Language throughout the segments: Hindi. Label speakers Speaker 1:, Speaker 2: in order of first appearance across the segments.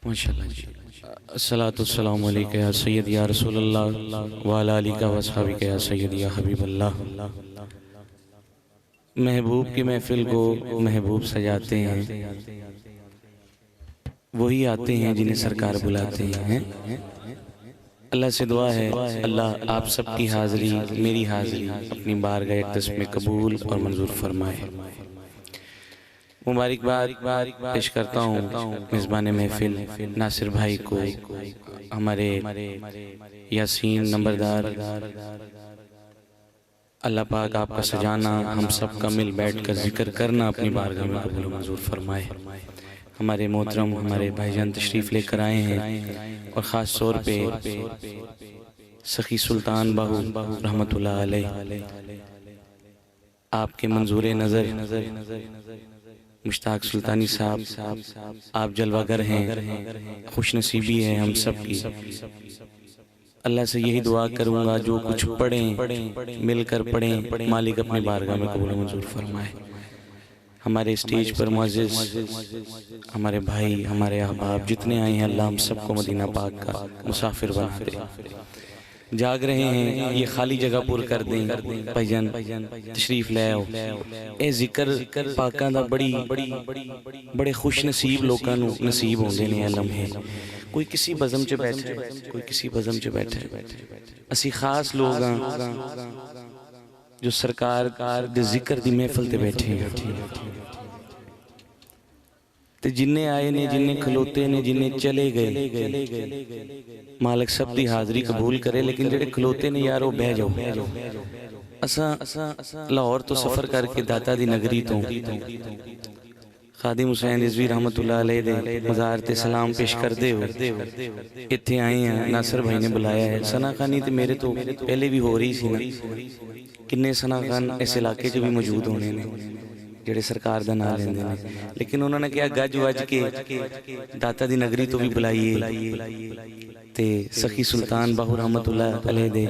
Speaker 1: माशाल्लाह जी। अस्सलातु वस्सलामु अलैका या सय्यदी या रसूलल्लाह व अला आलिका व अस्हाबिका या सय्यदी या हबीबल्लाह। महबूब की महफिल को महबूब सजाते हैं, वही आते हैं जिन्हें सरकार बुलाते हैं। अल्लाह से दुआ है, अल्लाह आप सबकी हाज़िरी, मेरी हाज़िरी अपनी बारगाह अक़दस में कबूल और मंजूर फरमाए। मुबारकबाद पेश करता हूँ मेज़बान महफिल नासिर भाई को, हमारे यासीन नंबरदार। अल्लाह पाक आपका सजाना, हम सब का मिल बैठ कर जिक्र करना अपनी बारगाह में कबूल मंजूर फरमाए। हमारे मोहतरम हमारे भाईजान तशरीफ़ लेकर आए हैं और ख़ास तौर पे सखी सुल्तान बाहू रहमतुल्लाह अलैह, आपके मंजूर नज़र मुश्ताक सुल्तानी साहब, आप जलवागर हैं, खुश नसीबी है हम सब की। अल्लाह से यही दुआ करूँगा जो कुछ पढ़ें मिलकर पढ़ें, मालिक अपनी बारगाह में कबूल मंजूर फरमाए। हमारे स्टेज पर मुअज़्ज़िज़ हमारे भाई, हमारे अहबाब जितने आए हैं, अल्लाह हम सबको मदीना पाक का मुसाफिर बना दे। जाग रहे हैं, ये खाली जगह पूर कर दें। भाईजान तशरीफ ले आओ। ए जिक्र पाकां दा बड़े खुश नसीब लोगों नूं नसीब होंदे ने। अलम है कोई किसी बज़म च बैठे, कोई किसी बज़म च बैठे। असी खास लोग हां जो सरकार दे जिक्र दी महफिल ते बैठे हैं। ते जिन्ने आए ने, जिन्ने खलोते ने, जिन्ने चले गए, मालिक सब दी हाज़री कबूल करे। लेकिन जेडे खलोते ने यार, वो बह जाओ। असा लाहौर तो सफ़र करके दाता दी नगरी तो खादिम हुसैन रिज़वी रहमतुल्लाह अलैह दे मज़ार ते सलाम पेश करदे हो इत्थे आए हैं। नासिर भाई ने बुलाया है। सना खानी तो मेरे तो पहले भी हो रही सी ना, किन्ने सना खान इस इलाके च भी मौजूद होने ने जेडे सरकार दा नाम लेंदे ने। लेकिन उन्होंने कहा गज वज के दाता दी नगरी तो भी बुलाइए ते सखी सुल्तान बाहू रहमतुल्लाह अलैह दे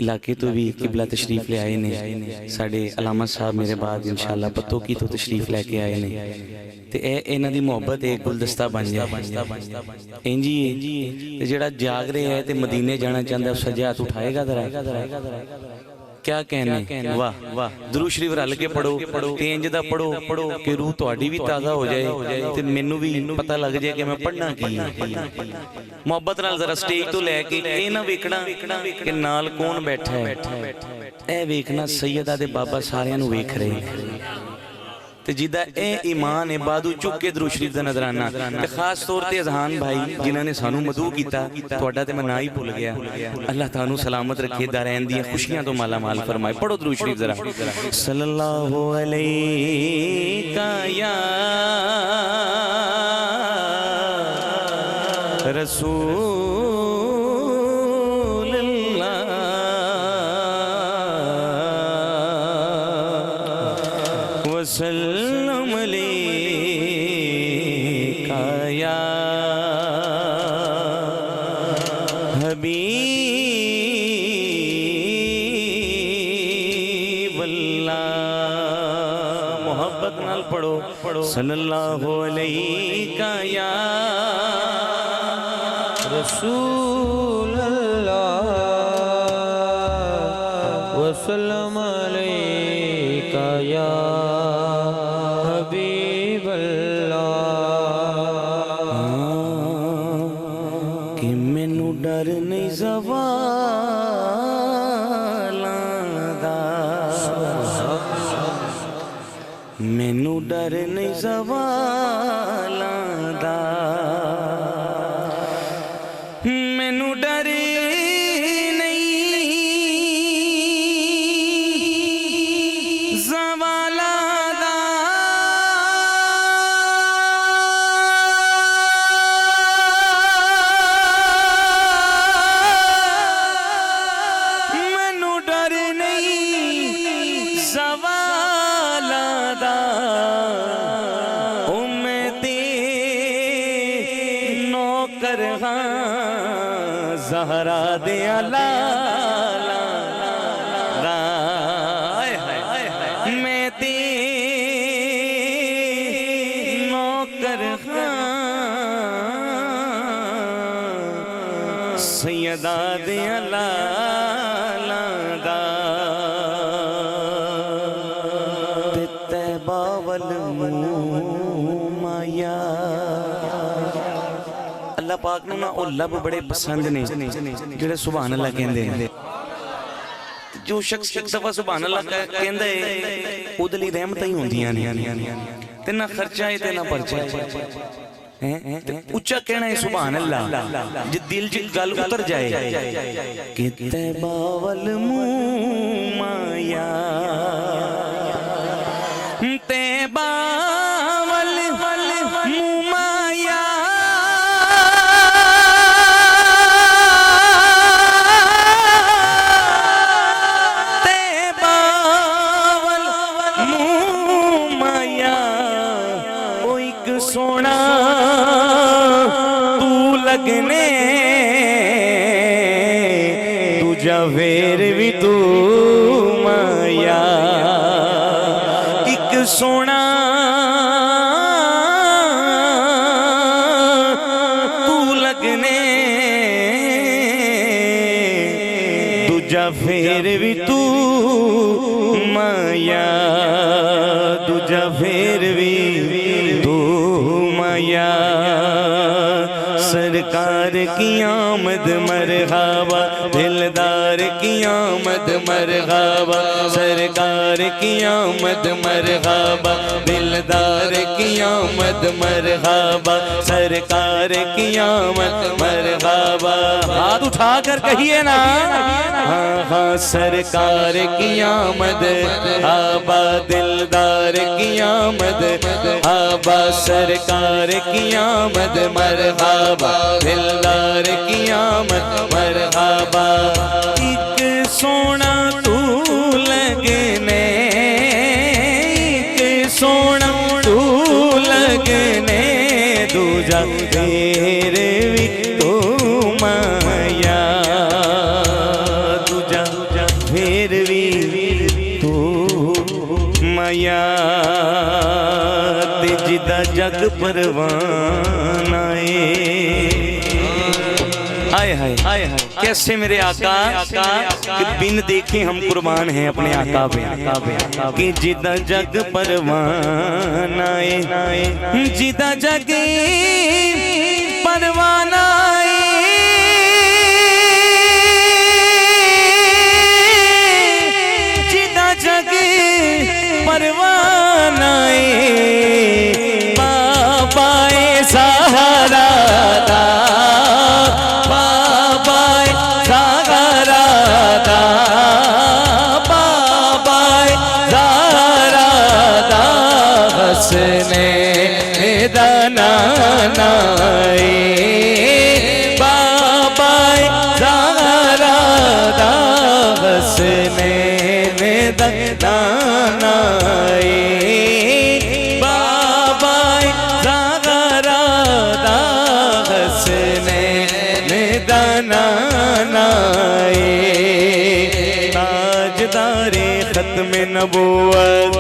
Speaker 1: इलाके तो भी किबला तशरीफ ले आए ने। साडे अलामा साहब मेरे बाद इंशाअल्लाह पत्तों की तो तशरीफ लेके आए ने। ते इन्हां दी मोहब्बत एक गुलदस्ता बन जाए इंजी ते जेड़ा जाग रहा है ते मदीने जाना चाहता है, उस सजा हाथ उठाएगा जरा। क्या कहने, वाह वाह। दुरूद शरीफ रल के पढ़ो, इंज दा पढ़ो कि रूह तुहाडी भी ताज़ा हो जाए ते मैनू भी पता लग जाए कि मैं पढ़ना की है। मोहब्बत नाल जरा स्टेज तो लैके ये ना वेखना कि नाल कौन बैठा है, ए वेखना सैयदा दे बाबा सारियां नू वेख रहे ते जिदा ए ईमान है बादू चुक के दुरूद शरीफ दा नजराना। ते खास तौर ते अजहान भाई जिन्हां ने सानू मदू कीता, तुहाडा ते मैं ना ही भुल गया। अल्लाह तानू सलामत रखे, दारैन दी खुशियां तो माला माल फरमाए। पढ़ो दुरूद शरीफ जरा। सल्लल्लाहु अलैका या रसूल वसल्लम अलैका या हबीबल्लाह। मोहब्बत नाल पढ़ो सल्लल्लाहु अलैका या रसूलल्लाह वसल्लम अलैका या कि मैनू डर नहीं ज़वालां दा, मैनू डर नहीं ज़वालां दा, मैनू डर नहीं ज़वालां दा। ज़हरा दे लाला मैं ते नौकर खां सैयदा दियां लालां दा ते तैबा वल मुँह माया। अल्लाह पाक नूं ना ओह लब बड़े पसंद ने जिहड़े सुभान अल्लाह कहंदे ने। जो शख्स एक दफा सुभान अल्लाह कहंदा है ओहदे लई रहमतां ही होंदियां ने ते ना खर्चा है ते ना परचा है। उच्चा कहना है सुभान अल्लाह जे दिल च गल उतर जाए कि तैबा वल मुँह माया तैबा वल मुँह माया तैबा वल मुँह माया ओ एक सोना लगने दूजा वेर भी तू माया। एक सोना तू लगने दूजा फेर भी तू माया दूजा फेर भी तू माया। सरकार की आमद मरहबा दिलदार की आमद मरहबा सरकार की आमद मरहबा दिलदार की आमद मरहबा सरकार की आमद मरहबा। हाथ उठा कर कहिए ना हाँ हाँ सरकार की आमद आबा दिलदार की आमद आबा सरकार की आमद मरहबा दिलदार की आमद मरहबा। एक सोना तू लगने एक सोना तू लगने दूजा फेर भी तू माया दूजा फेर भी तू माया। ते जिदा जग परवाना हाय हाय हाय हाय कैसे मेरे आका कि बिन देखे हम कुर्बान हैं अपने आका पे कि जिदा जग परवाना जिदा जग परवाना जिदा जग परवाना बाबाए सहारा हसने दाना बाबा ज़हरा दा हसने दाना बाबा ज़हरा दा हसने दाना ताजदारे खत्म नबूवत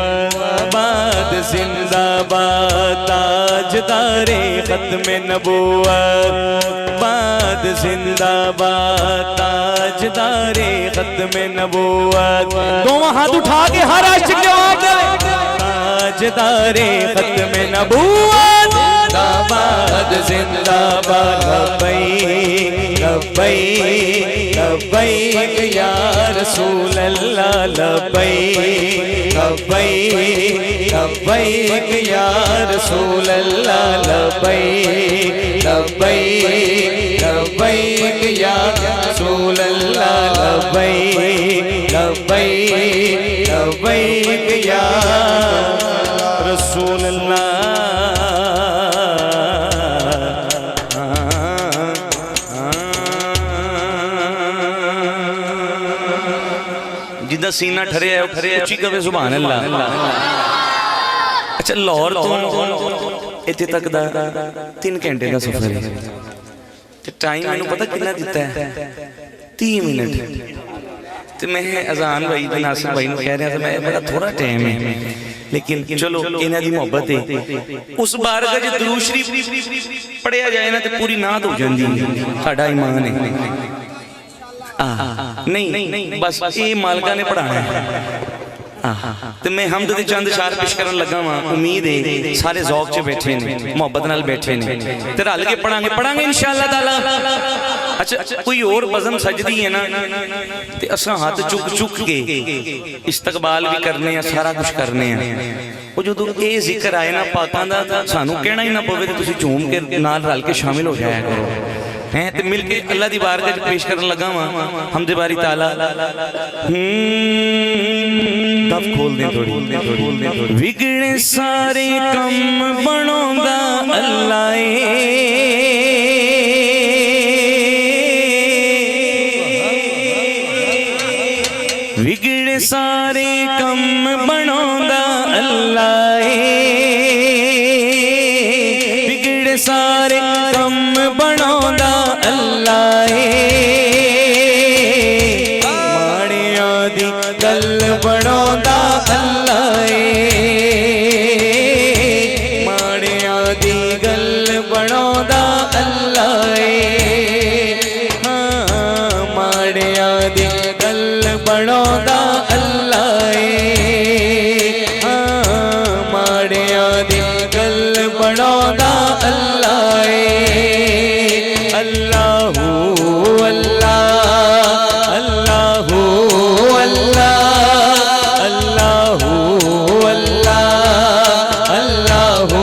Speaker 1: बाद जिंदाबाद ताजदारे खत्म नबूवत बाद जिंदाबाद ताजदारे खत्म नबूवत। दोनों हाथ उठा के हर आशिक जवाब दे ताजदारे खत्म नबूवत जिंदाबाद जिंदाबाद लब्बैक लब्बैक लब्बैक या रसूल अल्लाह लब्बैक लब्बैक लब्बैक या रसूल अल्लाह लब्बैक लब्बैक लब्बैक या रसूल अल्लाह लब्बैक लब्बैक लब्बैक या रसूल अल्लाह। जिदा सीना ठरे उच्ची कवे सुभान अल्लाह। अच्छा लाहौर तो इत्थे तक दा 3 घंटे का सफर है ते टाइम मैनू पता कितना दिता है 30 मिनट। तो मैं अजान भाई नासिर भाई कह रहा था मैं बड़ा थोड़ा टाइम है लेकिन चलो इन्हां दी मोहब्बत है। उस बार अगर जो दुरूद शरीफ पढ़िया जाए ना तो पूरी नात हो जाती है। साडा ईमान है नहीं बस ये मालका ने पढ़ाना है। तो मैं हमद दे चंद शार पेश करन लगा वा। उम्मीद है सारे ज़ौक़ च बैठे ने, मोहब्बत नाल बैठे ने, ते रल के पढ़ांगे इंशाअल्लाह ताला। अच्छा कोई और बज़म सजदी है ना ते असां हाथ चुक के इस्तकबाल भी करने हैं, सारा कुछ करने हैं। वो जो ये जिक्र आए ना पाकां दा तां सानू कहना ही ना पवे ते तुसीं झूम के नाल रल के शामिल हो जाया करो हैं। ते मिल के अल्लाह दी बारगाह च पेश करन लगा वा हमदे बारी ताला। तब खोल दे थोड़ी। विगड़े सारे कम बनोंदा अल्लाह विगड़े सारे कम बनोंदा अल्लाह विगड़े सारे कम बनोंदा अल्लाह माड़िया दी गल बनोंदा अल्लाह माड़िया दी गल बनोंदा अल्लाह हाँ माड़िया दी गल बनोंदा अल्लाह हाँ माड़िया दी गल बनोंदा अल्लाह अल्लाहू अल्लाह अल्लाहू अल्लाह अल्लाहू अल्लाह अल्लाहू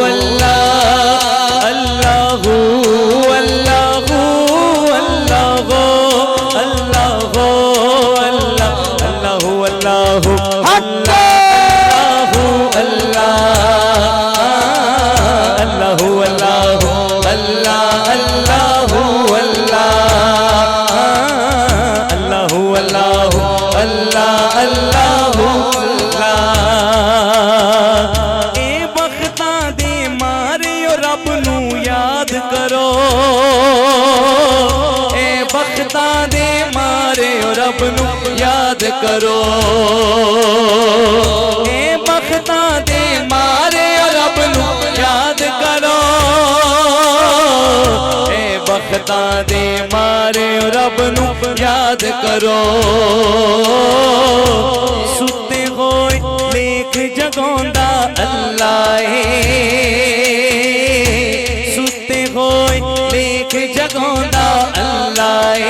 Speaker 1: अल्लाह अल्लाहू अल्लाहू अल्लाहू अल्लाहू अल्लाहू अल्लाहू रब नू याद करो ए बख्ता दे मारे रब नू याद करो ए बख्ता दे मारे रब नू याद करो सुते होए लेख जगोंदा अल्लाह सुते होए लेख जगोंदा अल्लाह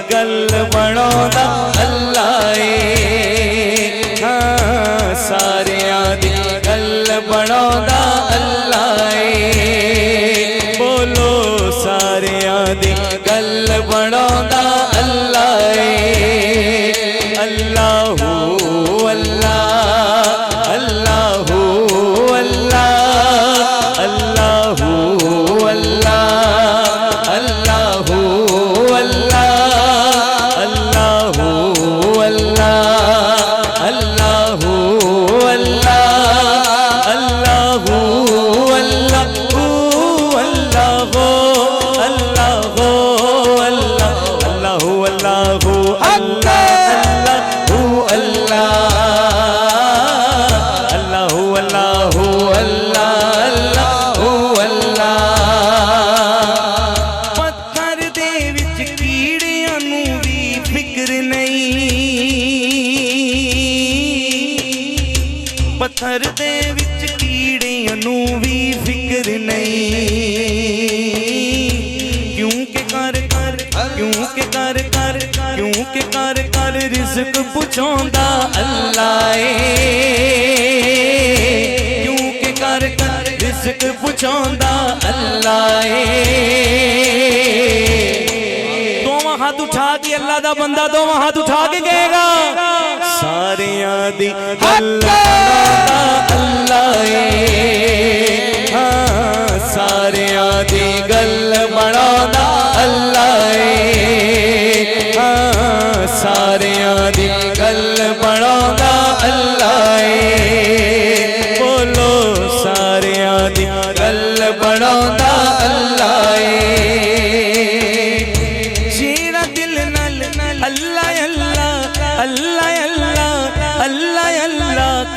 Speaker 1: गल बनोंदा अल्लाह हाँ सारियां दी गल बनोंदा अल्लाह बोलो सारियां दी गल बनोंदा अल्लाह अल्लाहू अल्लाह अल्लाहू अल्लाह अल्लाहू अल्लाह अल्लाहू पत्थर दे विच कीड़ियां नू भी फिक्र नहीं क्योंकि कर कर क्योंकि कर कर क्योंकि कर कर रिज़्क पुछोंदा अल्लाह क्योंकि कर कर रिज़्क पुछोंदा अल्लाह दोवां हाथ उठा के अल्लाह दा बंदा दोवां हाथ उठा के कहेगा सारियां दी अल्लाह हाँ सारियां दी गल बनोंदा अल्लाह हाँ सारियां दी गल बनोंदा अल्लाह बोलो सारियां दी गल बनोंदा अल्लाह जीरा दिल नल अल्लाह अल्लाह अल्लाह अल्लाह अल्लाह अल्लाह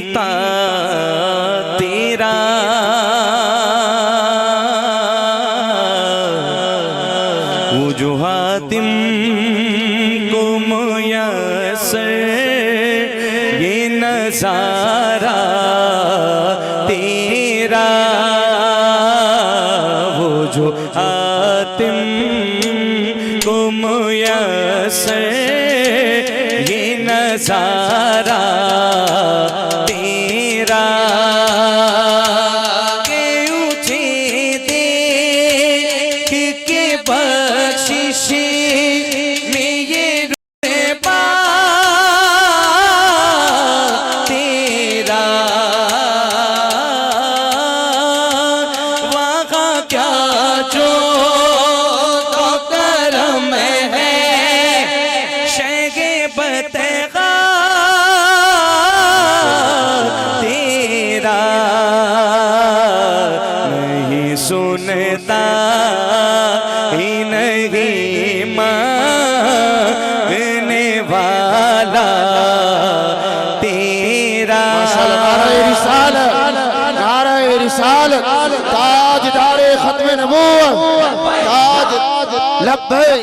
Speaker 1: को मुयस्सर ये नज़ारा तेरा, वो जो हातिम को मुयस्सर ये नज़ारा तेरा, के ऊँचे देख के बख्शिश में ये रुतबा तेरा, वहाँ क्या जो तो करम है शगे बतगा तेरा, नहीं सुनता ही नहीं मांगने वाला तेरा।
Speaker 2: नारे रिसालत ताजदारे खत्म नबूवत ताज लब्बैक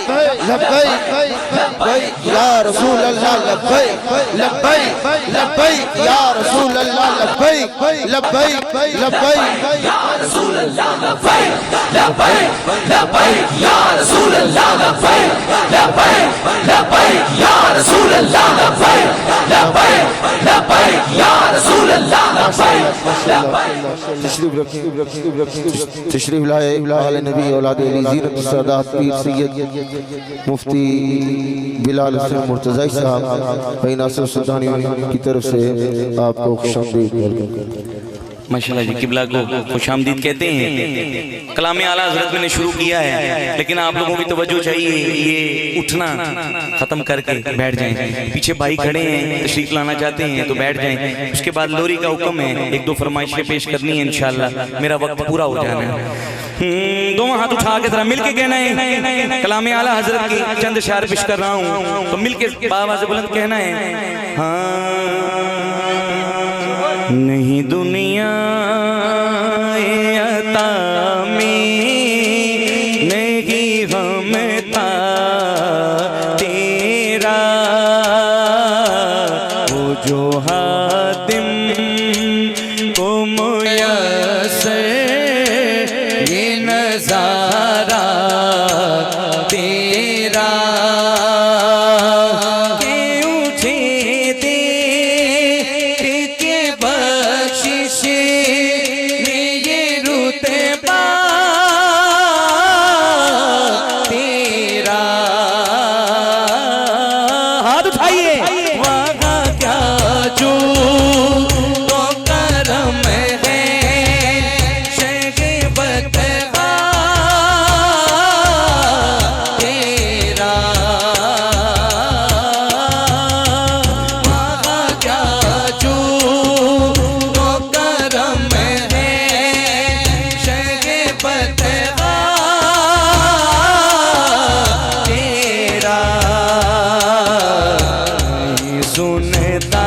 Speaker 2: लब्बैक लब्बैक या रसूल अल्लाह लब्बैक लब्बैक लब्बैक या रसूल अल्लाह लब्बैक लब्बैक लब्बैक या रसूल अल्लाह लब्बैक लब्बैक लब्बैक या रसूल अल्लाह लब्बैक लब्बैक लब्बैक या रसूल अल्लाह लब्बैक लब्बैक लब्बैक या रसूल अल्लाह लब्बैक तशरीफ लाए आले नबी औलाद अली ज़ीरत सादात पीर सैयद मुफ्ती बिलाल हुसैन मुर्तज़ाई साहब भाई नासिर सुल्तानी की तरफ से आपको खुशामदीद
Speaker 1: माशाल्लाह जी। किबला को खुशामदीद कहते हैं। कलाम आला हज़रत मैंने शुरू किया है, लेकिन आप लोगों की तवज्जो चाहिए, ये उठना ख़त्म करके बैठ जाएं। पीछे भाई खड़े हैं, तशरीफ लाना चाहते हैं तो बैठ जाएं। उसके बाद लोरी का हुक्म है, एक दो फरमाइशें पेश करनी है इंशाअल्लाह, मेरा वक्त पूरा हो जाना है। दोनों हाथ उठा के जरा मिल के कहना है, कलाम आला हज़रत की चंद शायर पेश कर रहा हूँ, तो मिल के आवाज़ बुलंद कहना है। हाँ नहीं दुनिया अता में नहीं हमता तेरा, वो जो हातिम को मुयस्सर ये नज़ारा तेरा, के ऊँचे देख के बख्शिश में ये रुतबा तेरा, हाथ उठाइए। वहाँ क्या जो तो करम है शगे बतगा तेरा, वहाँ क्या जो तो करम है शगे बतगा तेरा, नहीं सुनता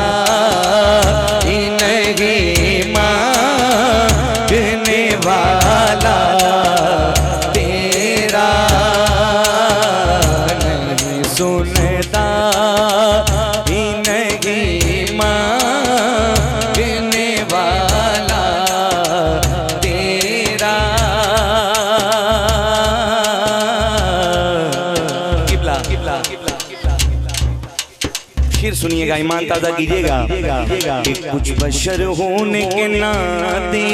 Speaker 1: ही नहीं मांगने वाला तेरा, नहीं सुनता ही नहीं मांगने वाला तेरा। किबला शेर सुनिएगा, ईमान ताज़ा कीजिएगा कि कुछ बशर होने के नाते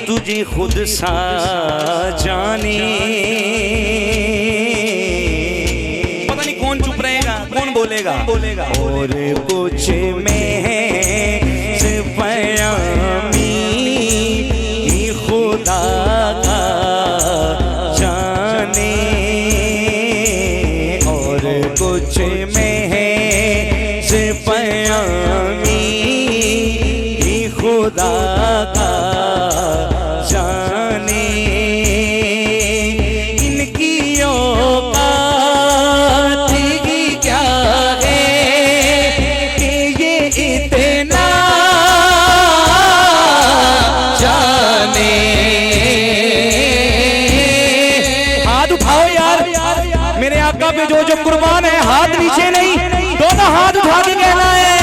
Speaker 1: तुझे खुद सा जाने, पता नहीं कौन चुप रहेगा कौन बोलेगा, और कुछ में है सिफायामी खुदा का जाने, और कुछ में है सिफायामी खुदा का जाने, इनकी औकात ही क्या है कि ये इतना जाने। हाथ उठाओ यार, मेरे आका पे जो जो कुर्बान है, हाथ नीचे नहीं, दोनों हाथ उठा के कहना है,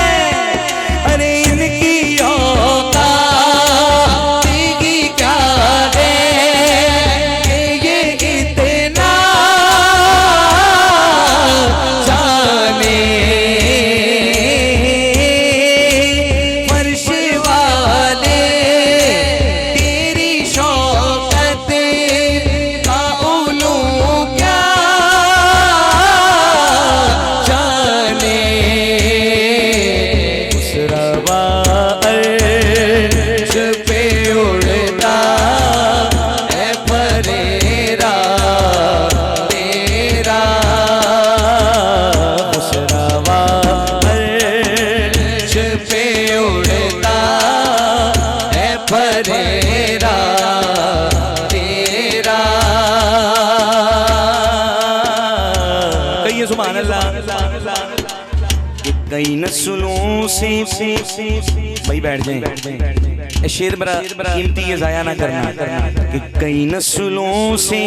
Speaker 1: अरे इनकी औकात की क्या है, ये इतना जाने, फर्श वाले तेरी शौकत का उलू क्या जाने, उस रवा अर्श पे उड़ता है फरेरा तेरा, उस रवा अर्श पे उड़ता है फरेरा तेरा। कहिए सुभान अल्लाह। कई नस्लों से भाई बैठ जाए, शेर बड़ा कीमती है, जाया ना करना, कि कई नस्लों से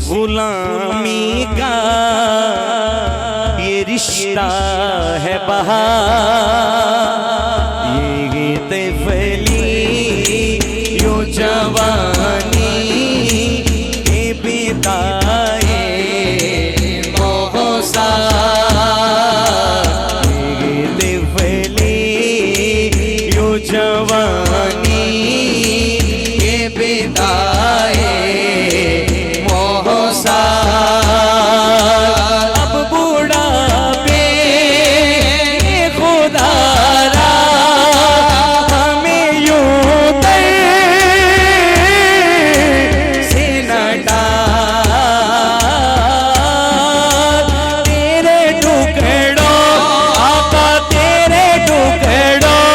Speaker 1: गुलामी का ये रिश्ता है बहार, ये तफली यो जवानी के बिताए मोहसा, जवानी के बिताए मोहसा, अब बूढ़ा पे खुदारा हमें यूं से न डाल, तेरे टुकड़ों आका तेरे टुकड़ों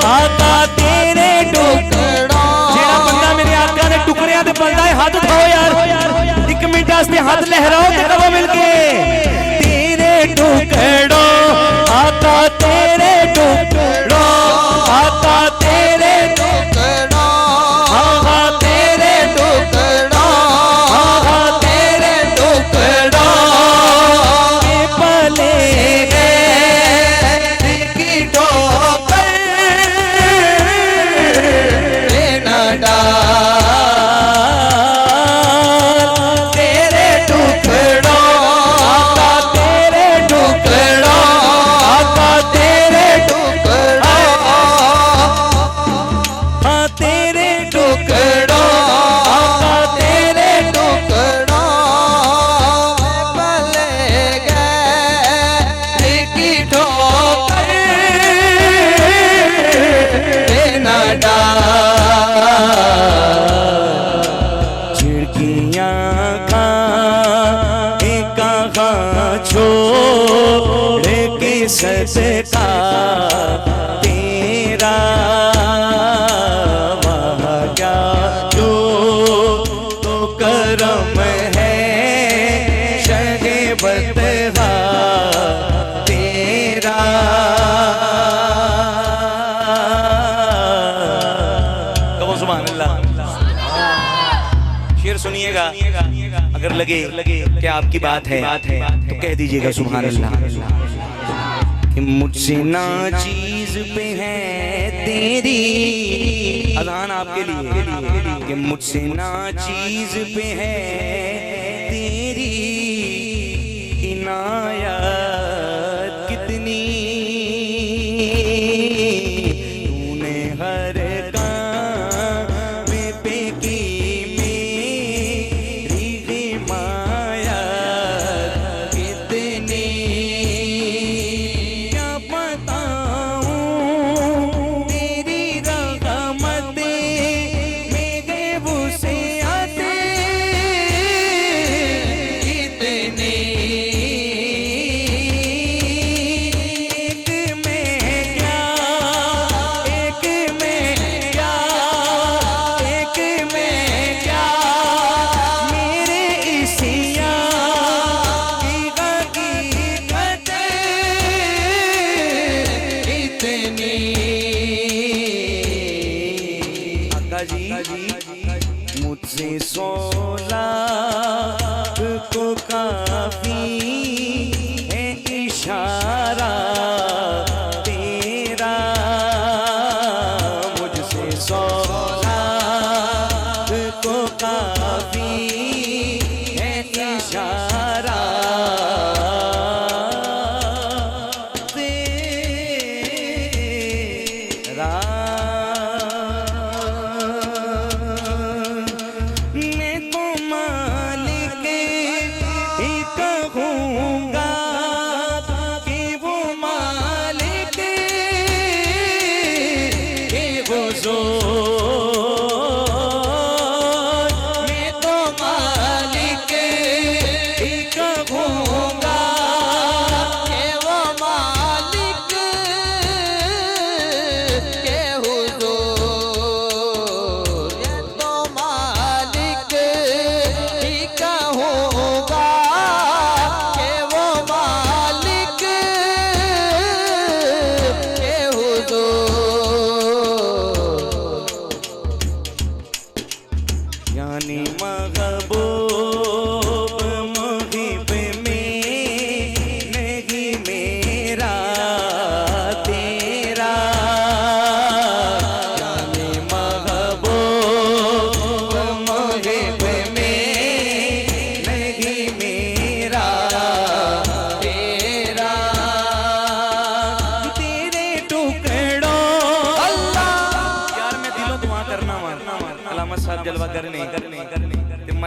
Speaker 1: आका तेरे टुकड़ों, जेड़ा बंदा मेरे आका दे टुकड़ियां ते पलदा है, हाथ उठाओ यार, एक मिनट वास्ते हाथ लहराओ ते कहो मिलके, तेरे टुकड़ों आका तेरे टुकड़ों आका तेरे टुकड़ों आका तेरे टुकड़ों आका तेरे टुकड़ों के पले गए की ठोकर तेरे टुकड़ों आका तेरे टुकड़ों आका तेरे टुकड़ों तेरे टुकड़ों आका तेरे टुकड़ों पले गए की ठोकर न झिड़कियाँ कहाँ छोड़ के सदका तेरा, वहाँ क्या जो तो करम है शहे बतहा तेरा। कहो सुभान अल्लाह। शेर सुनिएगा, अगर लगे कि आपकी बात है तो कह दीजिएगा सुभान अल्लाह। कि मुझसे ना चीज पे है तेरी, अज़ान आपके लिए, कि मुझसे ना चीज पे है तेरी इनायत कितनी, तूने हर काम पे की मेरी हिमायत कितनी, क्या बताऊं तेरी रहमत मेरे वुसियत कितनी,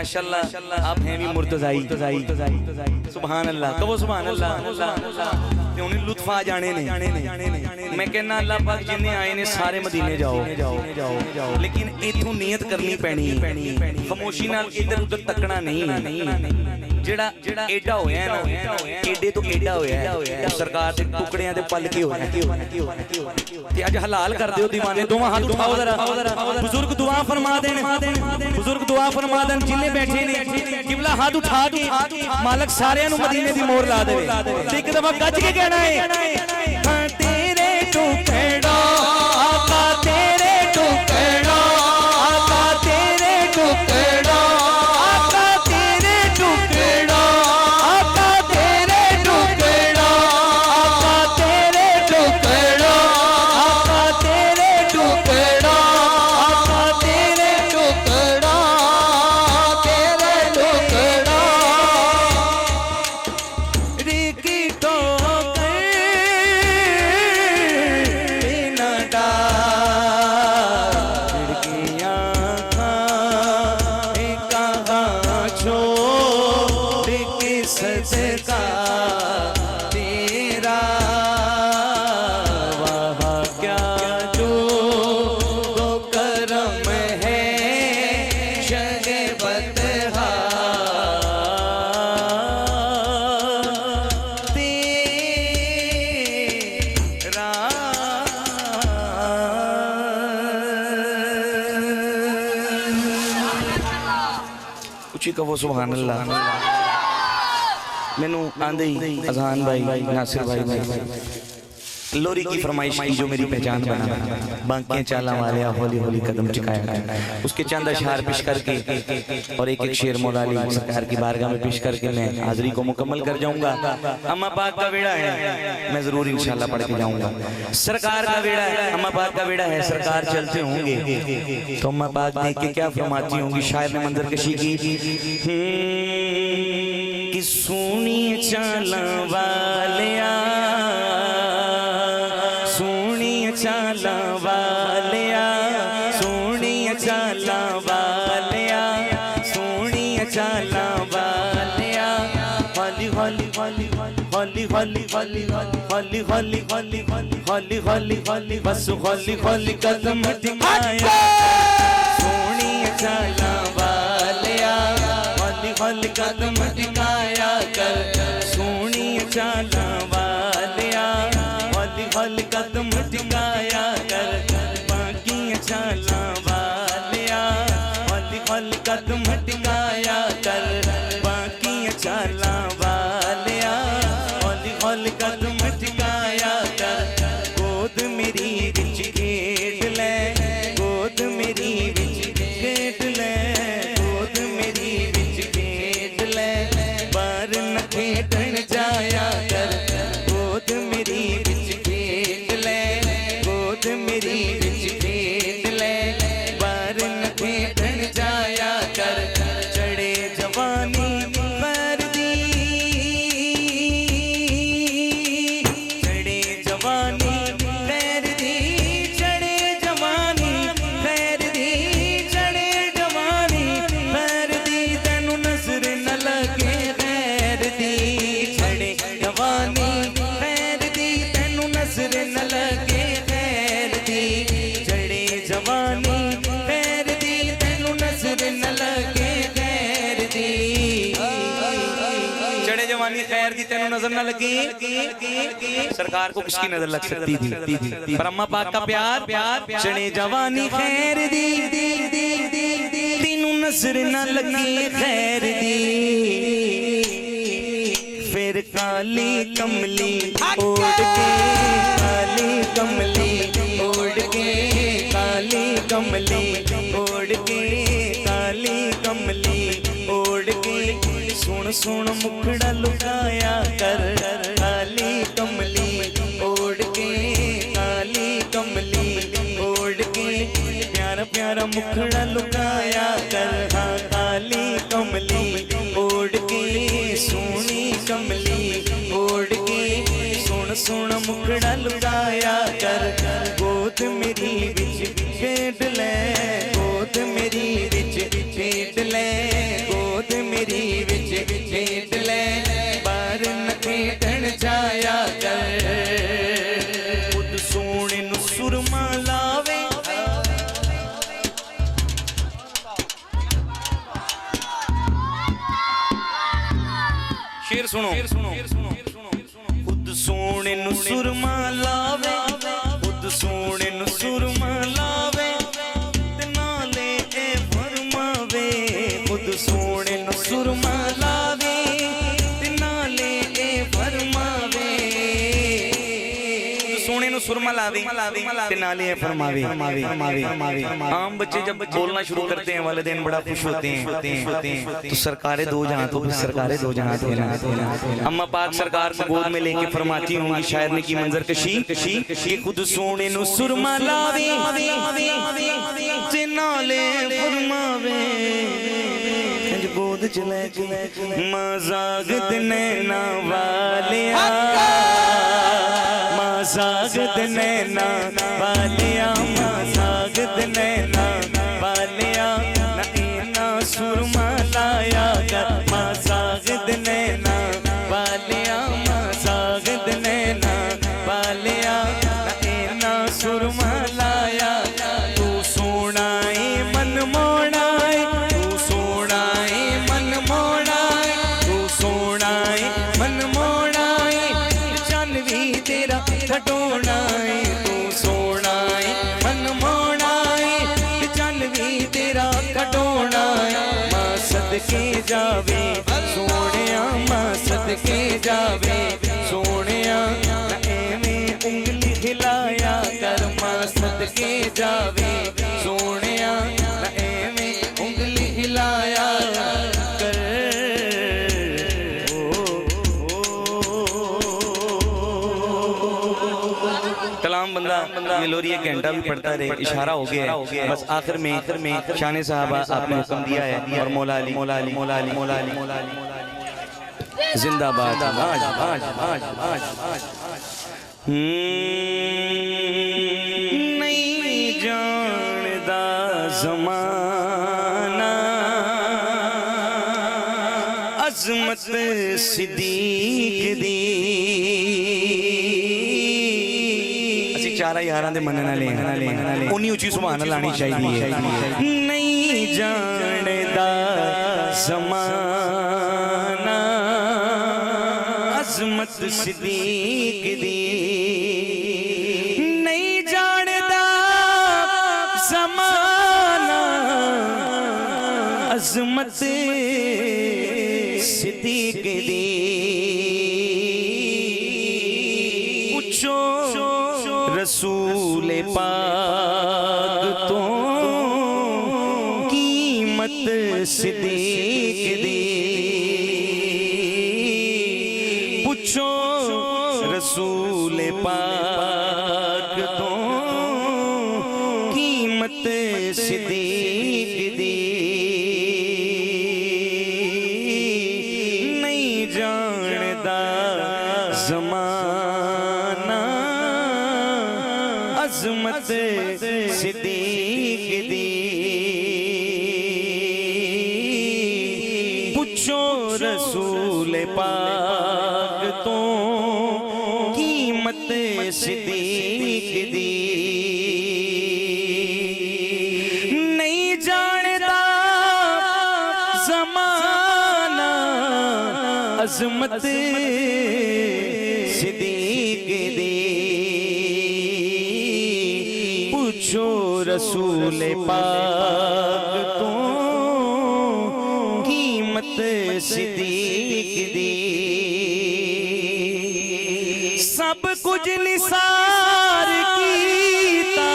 Speaker 1: माशाल्लाह आप हैं भी मुर्तजाई सुभान अल्लाह कहो सुभान अल्लाह ते उन्हें लुत्फ आ जाने ने मैं कहना अल्लाह पाक जिन्ने आए ने सारे मदीने जाओ लेकिन इथों नियत करनी पैनी खामोशी नाल इधर उधर तकना नहीं जेड़ा एडा होया ना एडे तो एडा होया सरकार दे टुकड़ियां दे पल के होया ते अज हलाल कर दियो दीवाने दोवां हाथ उठाओ जरा बुजुर्ग दुआ फरमा देन बुजुर्ग दुआ फरमा देन जिन्ने बैठे ने किबला हाथ उठा के मालिक सारियां नु मदीने दी मोहर ला देवे ते एक दफा गज के कहना है हां तेरे टुकड़ा आका तेरे टुकड़ा आका तेरे टुकड़ा आका तेरे टुकड़ा आका तेरे टुकड़ा आका तेरे टुकड़ा आका तेरे टुकड़ा आका तेरे टुकड़ा तेरे टुकड़ा रिकी तो सदका तेरा वाह क्या जो तो करम है शगे बदहा तेरा कुछ ही कहो सुभान अल्लाह मैनू आंदे ही अजान भाई नासिर भाई लोरी की फरमाइश की जो मेरी पहचान बना बांकियां चाला वाले हौली हौली कदम टिकाया उसके चंद अशआर पेश करके और एक एक शेर मौला अली सरकार की बारगाह में पेश करके मैं हाजिरी को मुकम्मल कर जाऊंगा। अम्मा पाक का बेड़ा है मैं जरूर इंशाल्लाह पढ़ के जाऊंगा। सरकार का बेड़ा है अम्मा पाक का बेड़ा है सरकार चलते होंगे तो अम्मा पाक देख के क्या फरमाती होंगी शायर ने मंजर कशी की कि सोनी चाला वालिया सोनी चाला वालिया सोनी चाला वालिया सोनी चाला वालिया हौली हौली हौली हौली हौली हौली हौली हौली हौली हौली हौली हौली बस हौली हौली कदम टिकाया सोनी चाला वालिया हौली हौली कदम टिकाया कर सोनी चाला वालिया हौली हौली कदम टिकाया कर बाकी चाला वालिया हौली हौली कदम टिकाया कर बाकी चाला वालिया हौली हौली कदम टिकाया कर गोद मेरी विच खेड ले गोद मेरी विच खेड ले गोद मेरी विच खेड ले बार न खेडन जाया कर गोद मेरी विच खेड ले गोद मेरी विच खेड ले बार न खेडन जाया कर चढ़े जवानी पर दी चढ़े जवानी खैर दी चढ़े जवानी खैर दी चढ़े जवानी खैर दी तेनू नजर न लगे खैर दी चढ़े जवानी खैर दी तेनू नजर न लगे खैर दी चढ़े जवानी खैर दी तेनू नजर न लगे खैर दी चढ़े जवानी खैर दी तेनू नजर न लगी सरकार को किसकी नजर लग सकती थी पर अम्मा पाक का प्यार चढ़े जवानी खैर दी तेनू नजर न लगी खैर दी फिर काली कमली ओढ़ के काली कमली ओढ़ के काली कमली ओढ़ के काली कमली ओढ़ के सुन सुन मुखड़ा लुकाया कर काली कमली ओढ़ के काली कमली ओढ़ के प्यारा प्यारा मुखड़ा लुकाया कर हाँ काली कमली ओढ़ के सोनी कमली ओढ़ के सुन सुन मुखड़ा लुकाया कर गोद मेरी विच खेड ले गोद मेरी विच खेड ले खुद सोने नु सुरमा लावे, खुद सोने नु सुरमा लावे, ते नाले ए फरमावे। खुद सोने नु सुरमा लावे, ते नाले ए फरमावे। सोने नु सुरमा लावे, ते नाले ए फरमावे। आम बच्चे जब बोलना शुरू करते हैं वालिदैन बड़ा खुश होते हैं। तो सरकारें दो जहां, तो फिर सरकारें दो जहां थे ना। अम्मा पाक सरकार को गोद में लेके फरमाती होंगी शायर ने की मंजर कशी, खुद सोने नु सुरमा लावे, ते नाले फरमावे। गोद चले मजागत नैना वालिया, मजागत नैना वालिया, मजागत नैना वालिया, ना सुरमा लाया कर। मजागत नैना वालिया, मजागत नैना वालिया, ना सुरमा लाया। तू सोनाए मन मोड़ाए, तू सोनाए मन मोड़ाए, तू सोनाए मन मोड़ाए, चन भी तेरा खटोनाए। तू सोनाए मन मोड़ाए, चन भी तेरा खटोनाए। मां सदके जावे सोनिया, मां सदके जावे सोनिया, एवें उंगली हिलाया कर। मां सदके जावे सोनिया, एवें उंगली हिलाया कर। कलाम बंदा ये लोरी एक घंटा भी पढ़ता रहे, इशारा हो गया है। बस आखिर में शान साहबा आपने हुक्म दिया है और मौला अली मौला अली मौला अली मौला अली मौला अली जिंदाबाद। आज आज आज आज नहीं जानदा ज़माना अज़मत सिद्दीक दी। ਅਸੀਂ ਚਾਰਾ ਯਾਰਾਂ ਦੇ ਮੰਨਣ ਵਾਲੇ ਹਾਂ, ਉਨੀ ਉੱਚੀ ਸੁਭਾਨ ਲਾਣੀ ਚਾਹੀਦੀ ਹੈ। ਨਹੀਂ ਜਾਣਦਾ ਜ਼ਮਾਨਾ अज़मत सिद्दीक दी, नहीं जानदा ज़माना अज़मत सिद्दीक दी। पूछो रसूल पाक तो कीमत सिद्दीक दी। पूछो रसूल पाक तो कीमत सिद्दीक दी। नहीं जानदा ज़माना अज़मत सिद्दीक दी। पूछो रसूल पाक तो कीमत सिद्दीक दी। नहीं जानदा ज़माना अज़मत सिद्दीक दी। पूछो रसूल पाक तो कीमत सिद्दीक दी। सब कुछ निसार कीता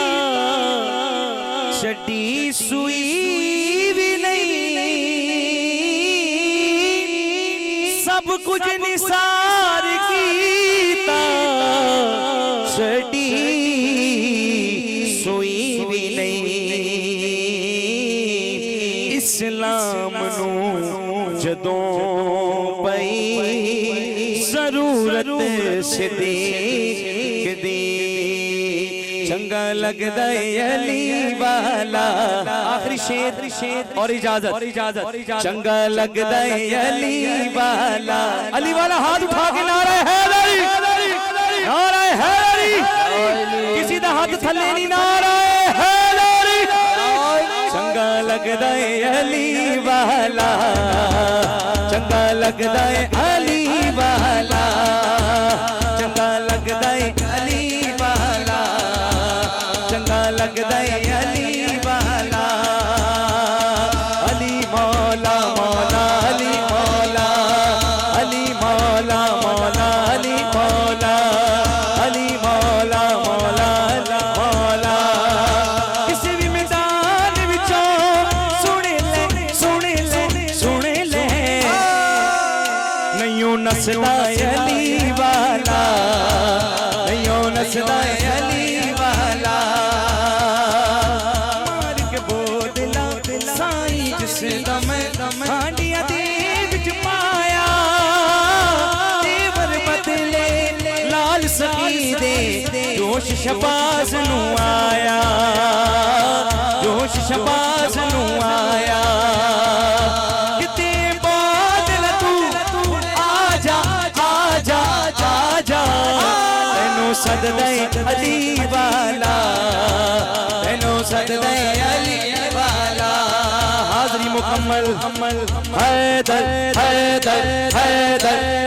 Speaker 1: छड़ी सुई भी नहीं। सब कुछ निसार कीता छड़ी सुई भी नहीं। इस्लाम नू जदों पई जरूरत सिद्दीक दी। चंगा लगदा है अली वाला। आखिरी शेर और इजाजत। चंगा लगदा है अली वाला। अली वाला हाथ उठा के नारा हैदरी, नारा हैदरी। किसी दा हाथ थल्ले नहीं, नारा हैदरी। चंगा लगदा है अली वाला, चंगा लगदा है अली वाला चंगा लगदा है अली वाला चंगा लगदा है अली वाला अली मौला मौला अली मौला अली मौला मौला अली मौला अली मौला मौला अली मौला किसी भी मैदान विचों सुन ले नहीं नसदा अली वाला नहीं नसदा अली वाला मार के बोदला साई जिस दम हांडिया दे विच पाया तेवर बदले लाल सकी दे जोश शबाज नू आया जोश शबाज नू आया किते बादल तू आजा आजा आजा तेनू सददा अली वाला तेनू सददा अली वाला हाज़री मुकम्मल हैदर हैदर हैदर